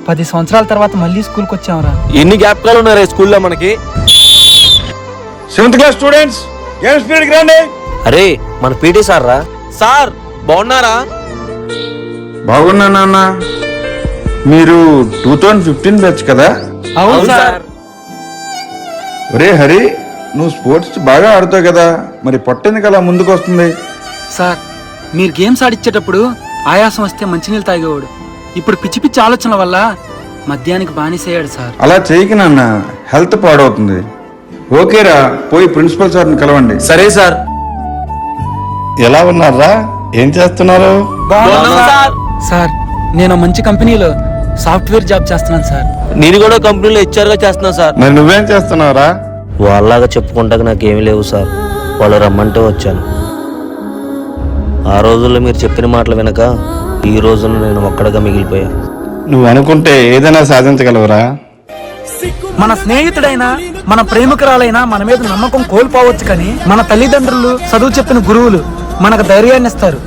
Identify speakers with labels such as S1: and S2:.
S1: 10 సంవత్సరాల తర్వాత మళ్ళీ స్కూల్కి వచ్చాంరా.
S2: ఎన్ని జ్ఞాపకాలు ఉన్నారా స్కూల్లో మనకి?
S3: 7th క్లాస్ స్టూడెంట్స్ గేమ్స్ పీరియడ్కి రండి.
S2: అరే మన పీటీ సార్ రా. సార్ బాగున్నారా?
S3: బాగున్నా నాన్న. మీరు 2015 బ్యాచ్ కదా?
S1: అవును సార్.
S3: ఒరే హరి, నువ్వు స్పోర్ట్స్ బాగా ఆడుతావు కదా, మరి పొట్టెందుకు అలా ముందుకు వస్తుంది?
S1: సార్ మీరు గేమ్స్ ఆడిచ్చేటప్పుడు ఆయాసం వస్తే మంచినీళ్ళు తాగేవాడు. ఇప్పుడు పిచ్చి పిచ్చి ఆలోచనల వల్ల మద్యానికి బానిసయ్యాడు సార్.
S3: అలా చేయకి నాన్న, హెల్త్ పాడవుతుంది. ఓకేరా, పోయి ప్రిన్సిపల్ సార్ని కలవండి.
S2: సరే సార్.
S4: ఎలా ఉన్నారా? ఏం చేస్తున్నారు?
S1: సార్ నేను మంచి కంపెనీలో సాఫ్ట్వేర్ జాబ్ చేస్తున్నాను సార్.
S2: నేను కూడా కంపెనీలో హెచ్ఆర్గా చేస్తున్నాను సార్.
S4: మరి నువ్వేం చేస్తున్నావురా?
S2: వాళ్ళలాగా చెప్పుకుంటాక నాకేమీ లేవు సార్. వాళ్ళు రమ్మంటే వచ్చాను. ఆ రోజుల్లో మీరు చెప్పిన మాటలు వినక ఈ రోజున నేను ఒక్కడగా మిగిలిపోయా.
S4: నువ్వు అనుకుంటే ఏదైనా సాధించగలవురా?
S1: మన స్నేహితుడైనా మన ప్రేమికురాలైనా మన మీద నమ్మకం కోల్పోవచ్చు, కానీ మన తల్లిదండ్రులు, చదువు చెప్పిన గురువులు మనకు ధైర్యాన్ని ఇస్తారు.